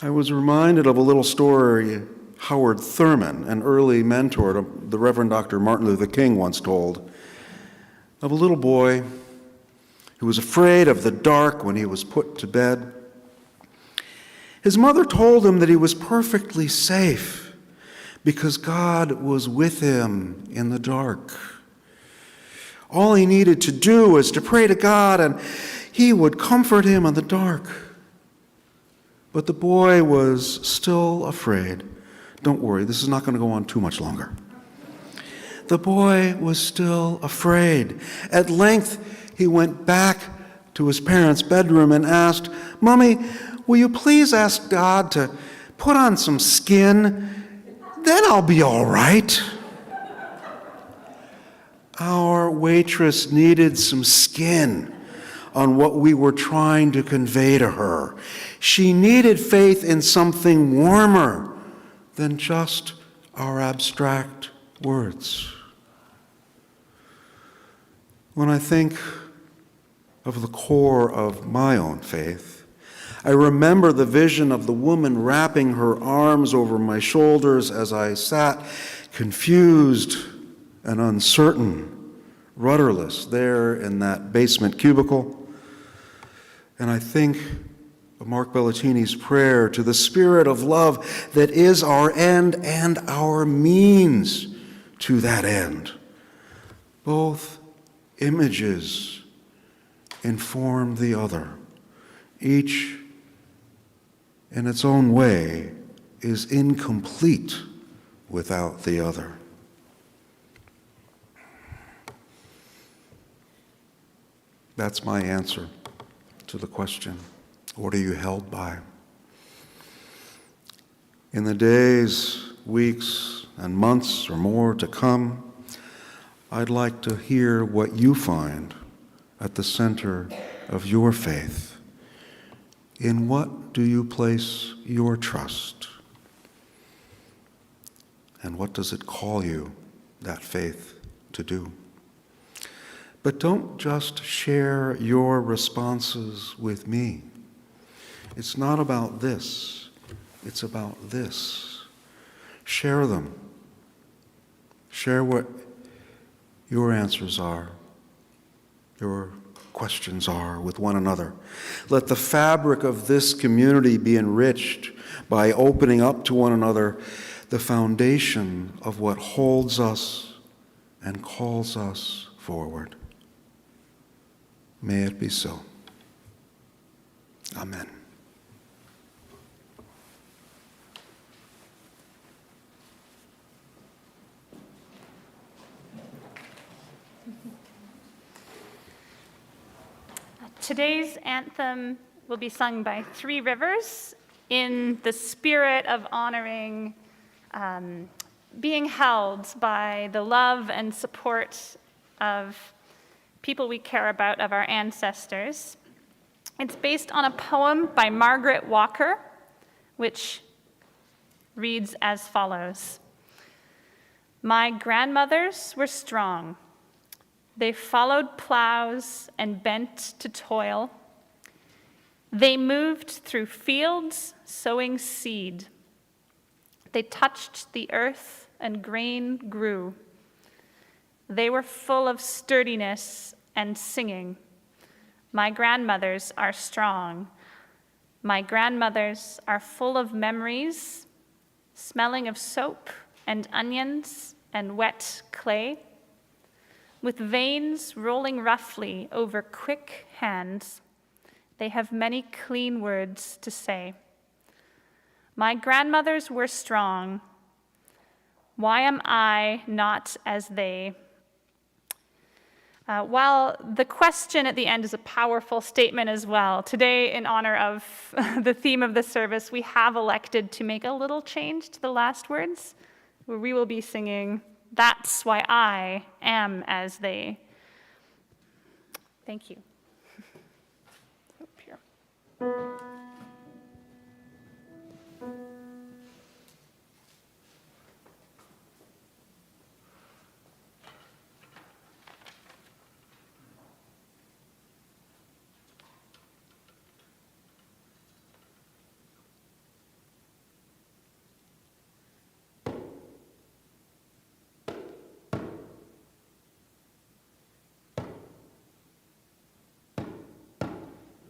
I was reminded of a little story Howard Thurman, an early mentor to the Reverend Dr. Martin Luther King, once told, of a little boy who was afraid of the dark when he was put to bed. His mother told him that he was perfectly safe because God was with him in the dark. All he needed to do was to pray to God, and he would comfort him in the dark. But the boy was still afraid. Don't worry, this is not going to go on too much longer. The boy was still afraid. At length, he went back to his parents' bedroom and asked, Mommy, will you please ask God to put on some skin? Then I'll be all right. Our waitress needed some skin on what we were trying to convey to her. She needed faith in something warmer than just our abstract words. When I think of the core of my own faith, I remember the vision of the woman wrapping her arms over my shoulders as I sat confused and uncertain, rudderless, there in that basement cubicle. And I think of Mark Bellatini's prayer to the Spirit of love that is our end and our means to that end. Both images inform the other. Each, in its own way, is incomplete without the other. That's my answer to the question, what are you held by? In the days, weeks, and months or more to come, I'd like to hear what you find at the center of your faith. In what do you place your trust? And what does it call you, that faith, to do? But don't just share your responses with me. It's not about this. It's about this. Share them. Share what your answers are, your questions are with one another. Let the fabric of this community be enriched by opening up to one another the foundation of what holds us and calls us forward. May it be so. Amen. Today's anthem will be sung by Three Rivers in the spirit of honoring being held by the love and support of people we care about, of our ancestors. It's based on a poem by Margaret Walker, which reads as follows. My grandmothers were strong. They followed plows and bent to toil. They moved through fields sowing seed. They touched the earth and grain grew. They were full of sturdiness and singing. My grandmothers are strong. My grandmothers are full of memories, smelling of soap and onions and wet clay, with veins rolling roughly over quick hands. They have many clean words to say. My grandmothers were strong. Why am I not as they? While the question at the end is a powerful statement as well, today, in honor of the theme of the service, we have elected to make a little change to the last words, where we will be singing, "That's why I am as they." Thank you. Up here.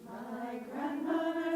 My grandmother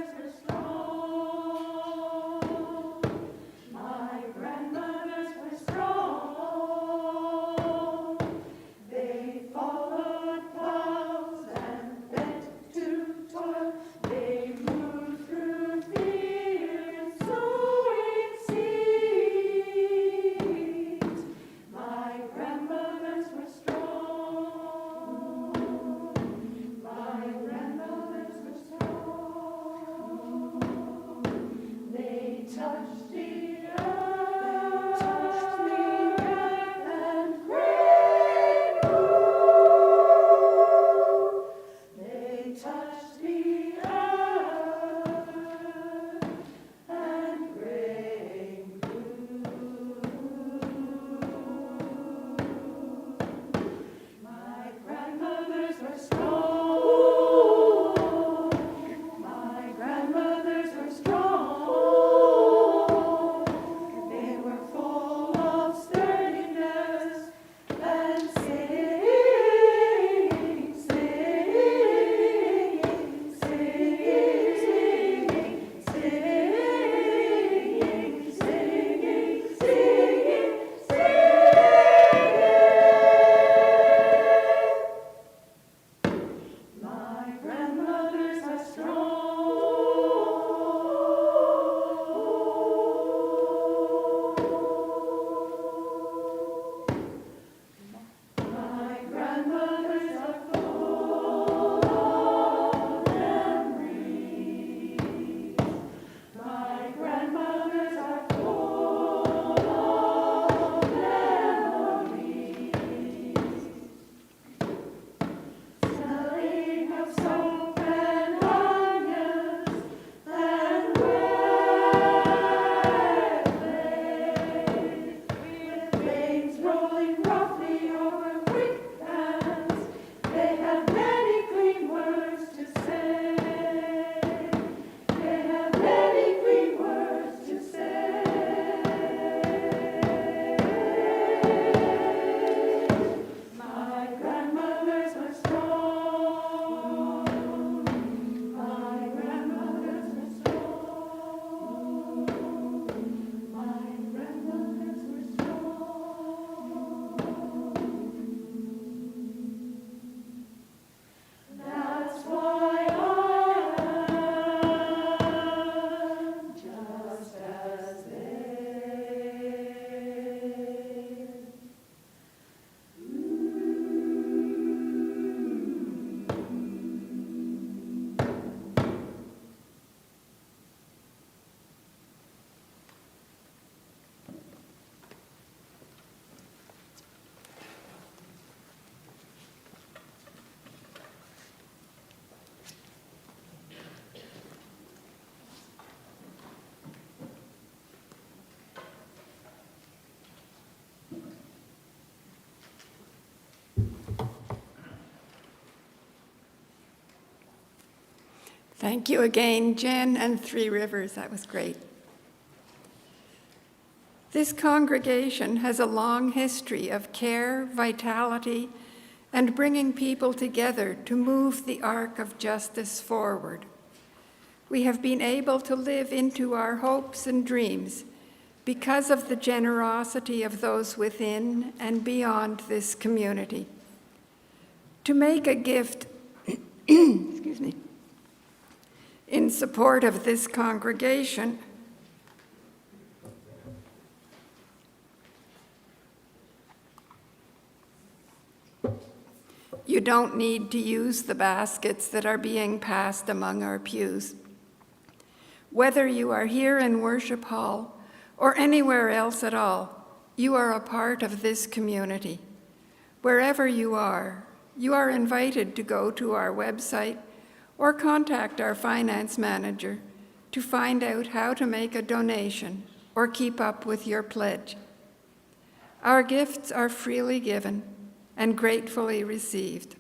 Thank you again, Jen and Three Rivers. That was great. This congregation has a long history of care, vitality, and bringing people together to move the arc of justice forward. We have been able to live into our hopes and dreams because of the generosity of those within and beyond this community. To make a gift, excuse me, in support of this congregation, you don't need to use the baskets that are being passed among our pews. Whether you are here in Worship Hall or anywhere else at all, you are a part of this community. Wherever you are invited to go to our website or contact our finance manager to find out how to make a donation or keep up with your pledge. Our gifts are freely given and gratefully received.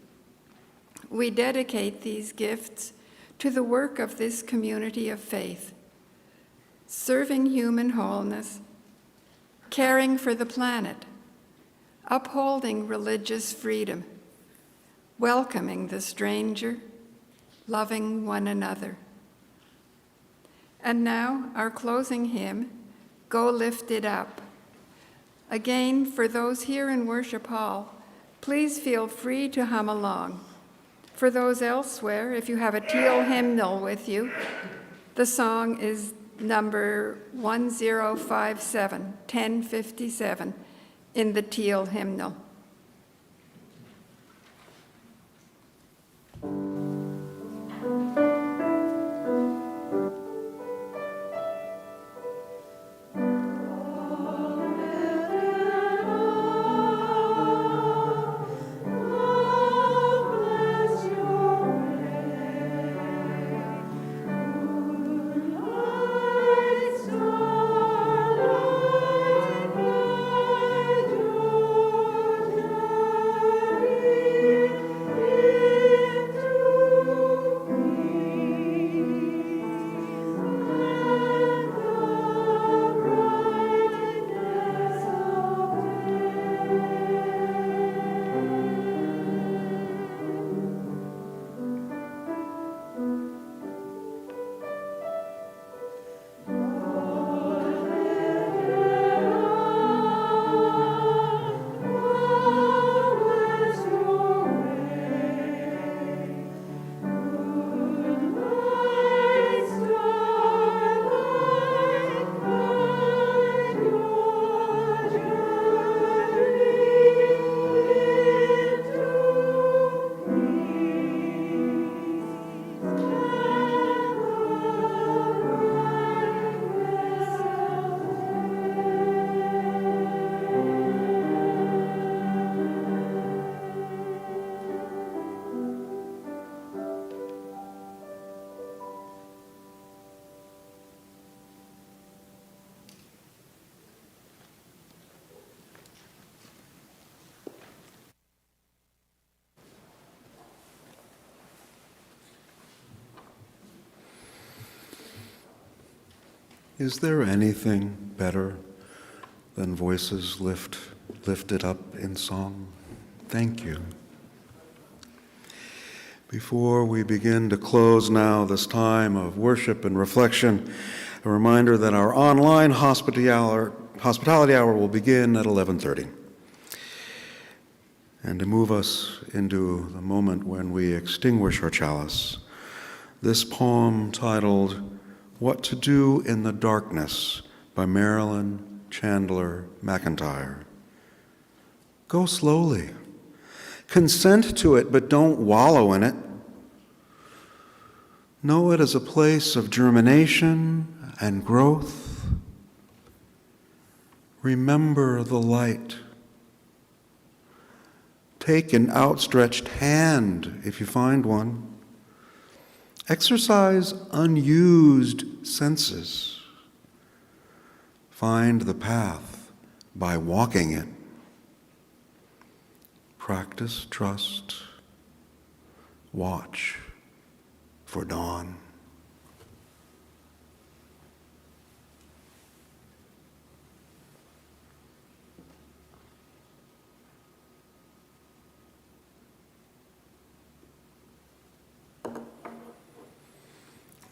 We dedicate these gifts to the work of this community of faith, serving human wholeness, caring for the planet, upholding religious freedom, welcoming the stranger, loving one another. And now our closing hymn, Go Lift It Up. Again, for those here in Worship Hall, please feel free to hum along. For those elsewhere, if you have a teal hymnal with you, the song is number 1057, 1057, in the teal hymnal. Is there anything better than voices lifted up in song? Thank you. Before we begin to close now this time of worship and reflection, a reminder that our online hospitality hour will begin at 11:30. And to move us into the moment when we extinguish our chalice, this poem titled What to Do in the Darkness by Marilyn, Chandler, Mcintyre. Go slowly. Consent to it, but don't wallow in it. Know it as a place of germination and growth. Remember the light. Take an outstretched hand if you find one. Exercise unused senses. Find the path by walking it. Practice trust. Watch for dawn.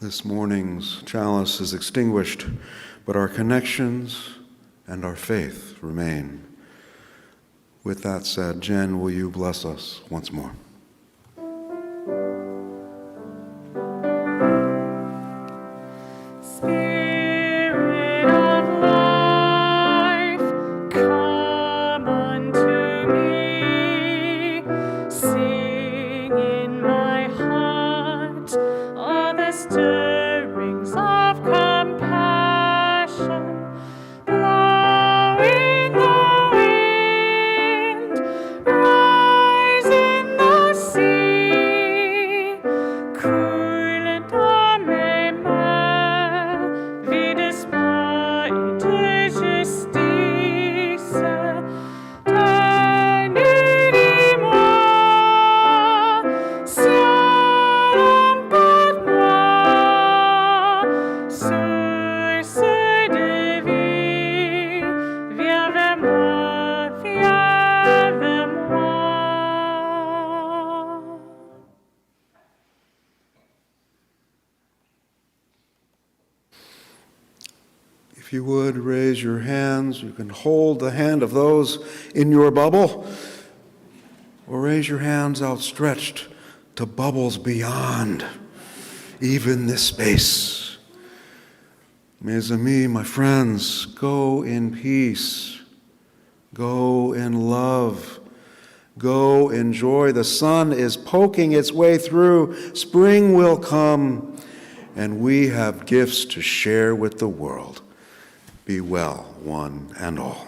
This morning's chalice is extinguished, but our connections and our faith remain. With that said, Jen, will you bless us once more? Spirit of life, come unto me. Sing in my heart all the stirrings of compassion. Blow in the wind, rise in the sea. Coulent ame ma, vides maite justice. Tenez moi, ciel emporte-moi, source de vie, viens vers moi, viens vers moi. If you would raise your hands, you can hold the hand of those in your bubble, or raise your hands outstretched to bubbles beyond even this space. Mes amis, my friends, go in peace. Go in love. Go enjoy. The sun is poking its way through. Spring will come, and we have gifts to share with the world. Be well, one and all.